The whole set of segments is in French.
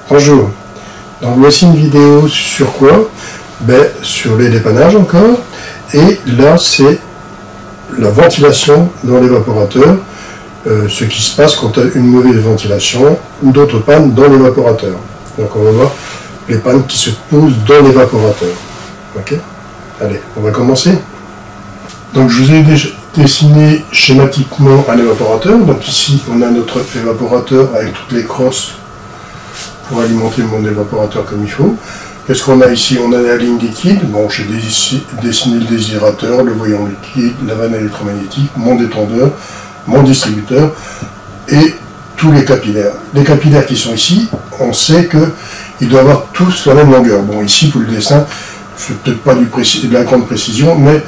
Bonjour, donc voici une vidéo sur quoi? Sur les dépannages encore, et là c'est la ventilation dans l'évaporateur, ce qui se passe quand tu as une mauvaise ventilation ou d'autres pannes dans l'évaporateur. Donc on va voir les pannes qui se posent dans l'évaporateur. Ok? Allez, on va commencer. Donc je vous ai déjà dessiné schématiquement un évaporateur. Donc ici on a notre évaporateur avec toutes les crosses pour alimenter mon évaporateur comme il faut. Qu'est-ce qu'on a ici? On a la ligne liquide. Bon, j'ai dessiné le désidrateur, le voyant liquide, la vanne électromagnétique, mon détendeur, mon distributeur et tous les capillaires. Les capillaires qui sont ici, on sait qu'ils doivent avoir tous la même longueur. Bon, ici pour le dessin, c'est peut-être pas de la grande précision, mais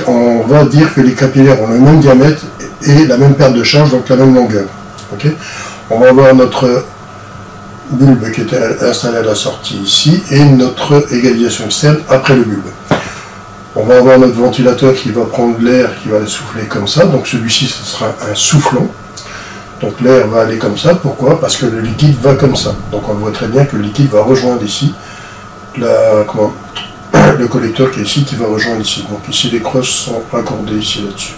on va dire que les capillaires ont le même diamètre et la même perte de charge, donc la même longueur. Okay? On va avoir notre bulbe qui était installé à la sortie ici et notre égalisation externe après le bulbe. On va avoir notre ventilateur qui va prendre l'air, qui va le souffler comme ça. Donc celui-ci, ce sera un soufflon. Donc l'air va aller comme ça. Pourquoi? Parce que le liquide va comme ça. Donc on voit très bien que le liquide va rejoindre ici le collecteur qui est ici, qui va rejoindre ici. Donc ici, les crosses sont raccordées ici là-dessus.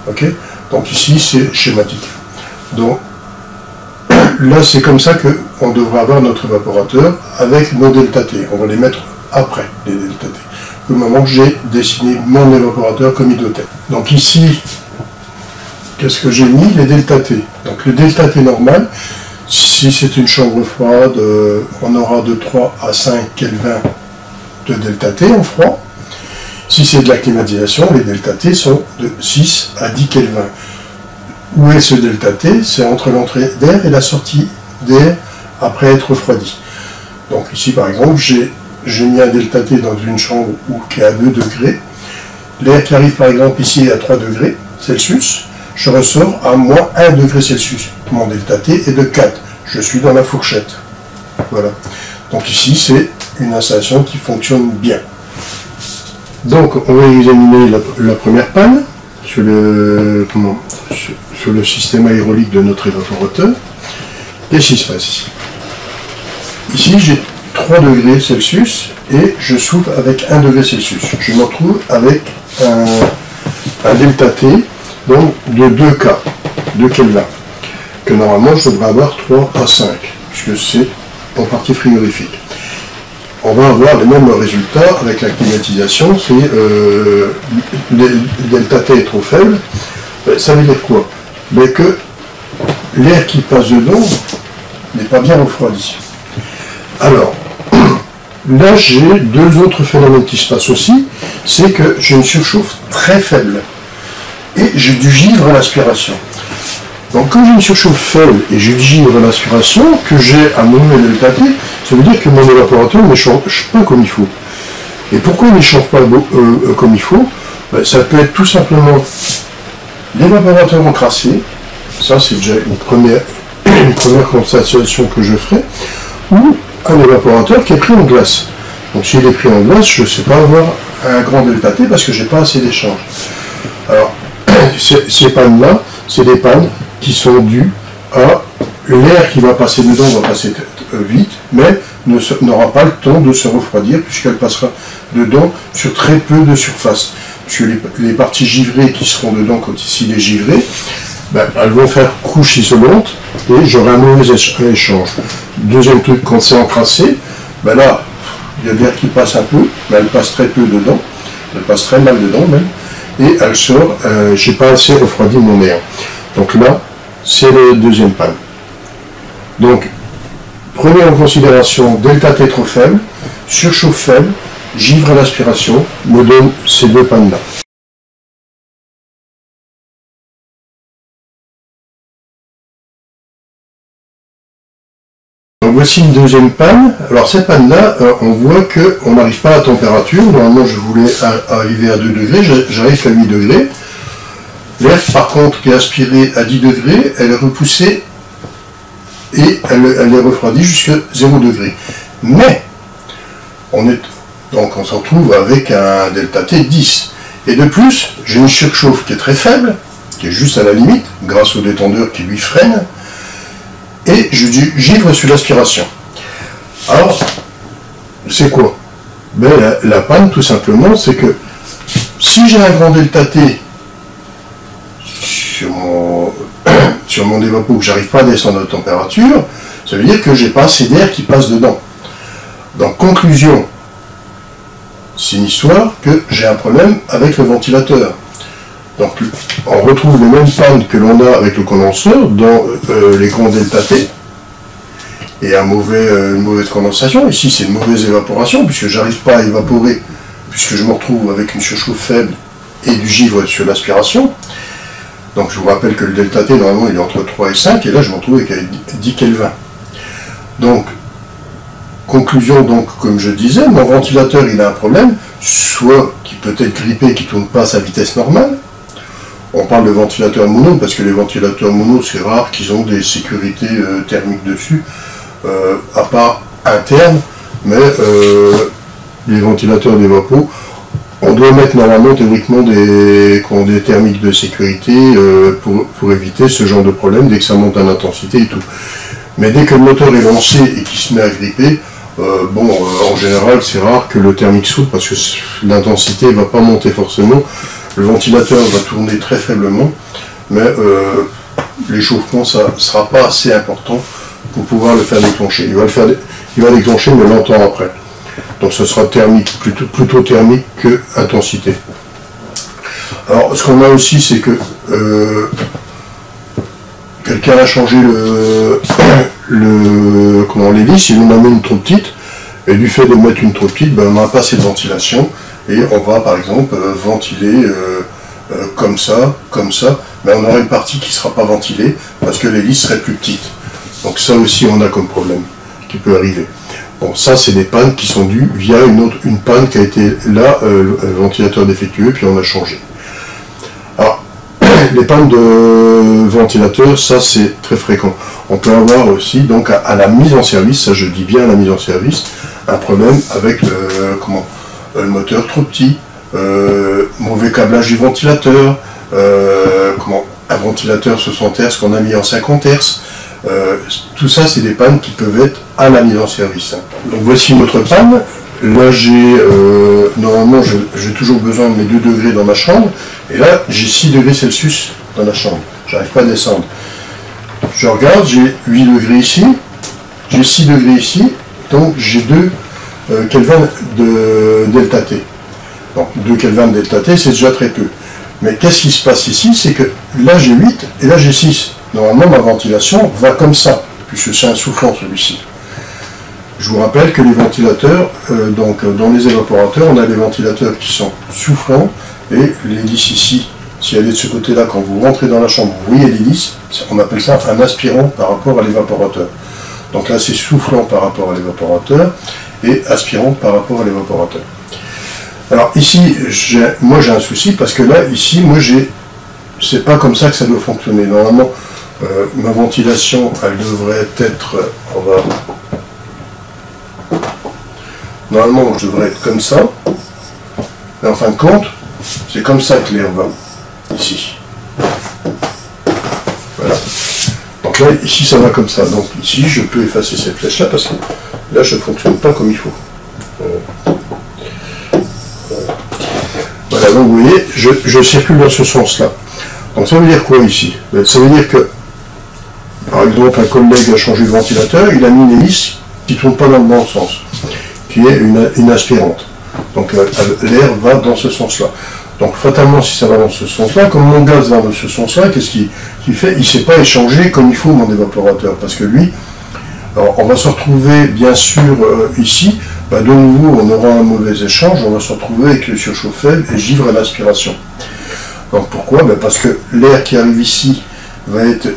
Ok? Donc ici, c'est schématique. Donc là, c'est comme ça qu'on devrait avoir notre évaporateur avec nos delta T. On va les mettre après, les delta T. Au moment que j'ai dessiné mon évaporateur comme il doit être. Donc ici, qu'est-ce que j'ai mis? Les delta T. Donc le delta T normal, si c'est une chambre froide, on aura de 3 à 5 Kelvin de delta T en froid. Si c'est de la climatisation, les delta T sont de 6 à 10 Kelvin. Où est ce delta T? C'est entre l'entrée d'air et la sortie d'air après être refroidi. Donc ici par exemple, j'ai mis un delta T dans une chambre qui est à 2 degrés. L'air qui arrive par exemple ici est à 3 degrés Celsius. Je ressors à moins 1 degré Celsius. Mon delta T est de 4. Je suis dans la fourchette. Voilà. Donc ici c'est une installation qui fonctionne bien. Donc on va examiner la première panne sur le système aérolique de notre évaporateur. Qu'est-ce qui se passe ici? Ici, j'ai 3 degrés Celsius et je souffle avec 1 degré Celsius. Je me retrouve avec un delta T donc de 2K, de Kelvin, que normalement je devrais avoir 3 à 5, puisque c'est en partie frigorifique. On va avoir les mêmes résultats avec la climatisation. C'est le delta T est trop faible. Ça veut dire quoi? Que l'air qui passe dedans n'est pas bien refroidi. Alors, là j'ai deux autres phénomènes qui se passent aussi. C'est que j'ai une surchauffe très faible et j'ai du givre à l'aspiration. Donc quand j'ai une surchauffe faible et j'ai du givre à l'aspiration, que j'ai un mauvais delta T, ça veut dire que mon évaporateur ne chauffe pas comme il faut. Et pourquoi il ne chauffe pas comme il faut? Ça peut être tout simplement l'évaporateur encrassé, ça c'est déjà une première constatation que je ferai, ou un évaporateur qui est pris en glace. Donc s'il est pris en glace, je ne sais pas avoir un grand delta T parce que je n'ai pas assez d'échange. Alors, ces pannes-là, c'est des pannes qui sont dues à l'air qui va passer dedans, va passer vite, mais n'aura pas le temps de se refroidir puisqu'elle passera dedans sur très peu de surface. Puisque les parties givrées qui seront dedans, quand ici il est givré, elles vont faire couche isolante et j'aurai un mauvais échange. Deuxième truc, quand c'est encrassé, là, il y a de l'air qui passe un peu, mais elle passe très peu dedans, elle passe très mal dedans même, et elle sort, j'ai pas assez refroidi mon air. Donc là, c'est la deuxième panne. Donc, prenez en considération delta T trop faible, surchauffe faible, givre à l'aspiration, me donne ces deux pannes-là. Donc voici une deuxième panne. Alors cette panne-là, on voit qu'on n'arrive pas à la température. Normalement, je voulais arriver à 2 degrés, j'arrive à 8 degrés. L'air, par contre, qui est aspiré à 10 degrés, elle est repoussée et elle est refroidie jusqu'à 0 degré. Mais, donc on se retrouve avec un delta T 10. Et de plus, j'ai une surchauffe qui est très faible, qui est juste à la limite, grâce au détendeur qui lui freine, et je givre sur l'aspiration. Alors, c'est quoi? Ben, la panne, tout simplement, c'est que si j'ai un grand delta T sur mon dévapo, que j'arrive pas à descendre de température, ça veut dire que j'ai pas assez d'air qui passe dedans. Donc, conclusion, c'est une histoire que j'ai un problème avec le ventilateur. Donc, on retrouve les mêmes pannes que l'on a avec le condenseur dans les grands delta T, et une mauvaise condensation. Ici, c'est une mauvaise évaporation, puisque j'arrive pas à évaporer, puisque je me retrouve avec une surchauffe faible et du givre sur l'aspiration. Donc, je vous rappelle que le delta T, normalement, il est entre 3 et 5, et là, je me retrouve avec 10 Kelvin. Donc, conclusion, donc, comme je disais, mon ventilateur, il a un problème, soit qui peut être grippé, qui ne tourne pas à sa vitesse normale. On parle de ventilateurs mono, parce que les ventilateurs mono, c'est rare qu'ils ont des sécurités thermiques dessus, à part interne, mais les ventilateurs d'évapo, on doit mettre normalement théoriquement des thermiques de sécurité pour éviter ce genre de problème dès que ça monte en intensité et tout. Mais dès que le moteur est lancé et qu'il se met à gripper, en général c'est rare que le thermique saute parce que l'intensité ne va pas monter forcément. Le ventilateur va tourner très faiblement, mais l'échauffement ça ne sera pas assez important pour pouvoir le faire déclencher. Il va déclencher mais longtemps après. Donc ce sera thermique, plutôt thermique que intensité. Alors ce qu'on a aussi c'est que quelqu'un a changé l'hélice, il en a mis une trop petite, et du fait de mettre une trop petite, ben, on n'a pas assez de ventilation, et on va par exemple ventiler comme ça, mais on aura une partie qui ne sera pas ventilée, parce que l'hélice serait plus petite. Donc ça aussi on a comme problème, qui peut arriver. Bon, ça c'est des pannes qui sont dues via une panne qui a été là, le ventilateur défectueux, puis on a changé. Alors, les pannes de ventilateur, ça c'est très fréquent. On peut avoir aussi, donc à la mise en service, ça je dis bien à la mise en service, un problème avec le moteur trop petit, mauvais câblage du ventilateur, un ventilateur 60 Hz qu'on a mis en 50 Hz. Tout ça c'est des pannes qui peuvent être à la mise en service. Donc voici notre panne. Là j'ai normalement j'ai toujours besoin de mes 2 degrés dans ma chambre, et là j'ai 6 degrés Celsius dans la chambre, j'arrive pas à descendre. Je regarde, j'ai 8 degrés ici, j'ai 6 degrés ici, donc j'ai 2 Kelvin de delta T. Donc 2 Kelvin de delta T c'est déjà très peu. Mais qu'est-ce qui se passe ici, c'est que là j'ai 8 et là j'ai 6. Normalement ma ventilation va comme ça, puisque c'est un soufflant celui-ci. Je vous rappelle que les ventilateurs, dans les évaporateurs, on a des ventilateurs qui sont soufflants, et l'hélice ici, si elle est de ce côté-là, quand vous rentrez dans la chambre, vous voyez l'hélice, on appelle ça un aspirant par rapport à l'évaporateur. Donc là c'est soufflant par rapport à l'évaporateur, et aspirant par rapport à l'évaporateur. Alors ici, moi j'ai un souci, parce que là, ici, c'est pas comme ça que ça doit fonctionner. Normalement, ma ventilation, elle devrait être, normalement, je devrais être comme ça, mais en fin de compte, c'est comme ça que l'air va, ici. Voilà. Donc là, ici, ça va comme ça. Donc ici, je peux effacer cette flèche-là, parce que là, je ne fonctionne pas comme il faut. Voilà, donc vous voyez, je circule dans ce sens-là. Donc ça veut dire quoi ici? Ça veut dire que, par exemple, un collègue a changé de ventilateur, il a mis une hélice qui ne tourne pas dans le bon sens, qui est une aspirante. Donc l'air va dans ce sens-là. Donc fatalement, si ça va dans ce sens-là, comme mon gaz va dans ce sens-là, qu'est-ce qu'il fait? Il ne sait pas échanger comme il faut mon évaporateur, parce que lui, alors, on va se retrouver bien sûr ici, de nouveau on aura un mauvais échange, on va se retrouver avec le surchauffe faible et givre à l'aspiration. Donc pourquoi? Parce que l'air qui arrive ici va être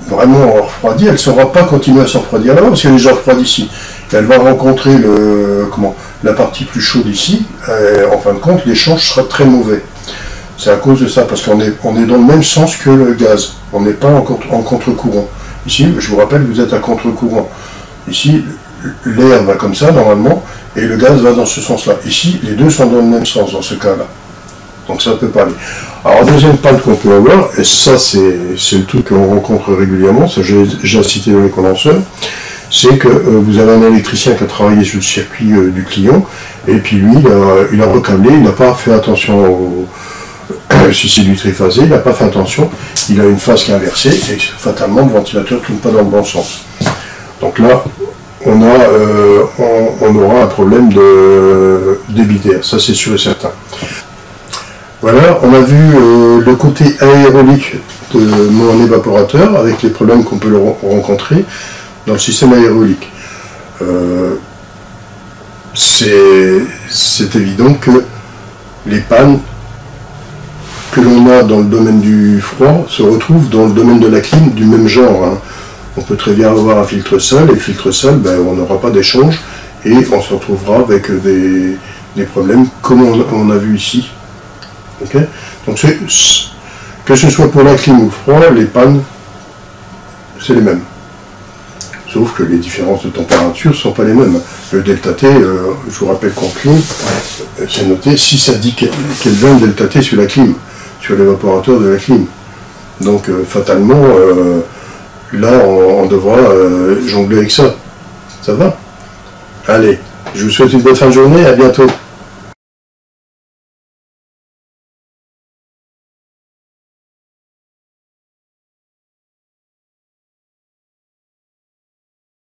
vraiment refroidi, elle ne saura pas continuer à se refroidir là-bas, parce qu'elle est déjà refroidie ici. Elle va rencontrer la partie plus chaude ici, et en fin de compte, l'échange sera très mauvais. C'est à cause de ça, parce qu'on est dans le même sens que le gaz. On n'est pas en contre-courant. Ici, je vous rappelle, vous êtes à contre-courant. Ici, l'air va comme ça, normalement, et le gaz va dans ce sens-là. Ici, les deux sont dans le même sens, dans ce cas-là. Donc ça peut pas aller. Alors, deuxième panne qu'on peut avoir, et ça c'est le truc qu'on rencontre régulièrement, ça j'ai déjà cité dans les condenseurs, c'est que vous avez un électricien qui a travaillé sur le circuit du client, et puis lui, il a recablé, il n'a pas fait attention si c'est du triphasé, il n'a pas fait attention, il a une phase qui est inversée, et fatalement le ventilateur ne tourne pas dans le bon sens. Donc là, on aura un problème de débit d'air, ça c'est sûr et certain. Voilà, on a vu le côté aérolique de mon évaporateur, avec les problèmes qu'on peut rencontrer dans le système aérolique. C'est évident que les pannes que l'on a dans le domaine du froid se retrouvent dans le domaine de la clim du même genre. Hein. On peut très bien avoir un filtre sale, et le filtre sale, ben, on n'aura pas d'échange, et on se retrouvera avec des problèmes comme on a vu ici. Okay. Donc que ce soit pour la clim ou le froid, les pannes, c'est les mêmes. Sauf que les différences de température ne sont pas les mêmes. Le delta T, je vous rappelle qu'en clim, c'est noté 6 à 10 Kelvin delta T sur la clim, sur l'évaporateur de la clim. Donc fatalement, là on devra jongler avec ça. Ça va? Allez, je vous souhaite une bonne fin de journée, à bientôt.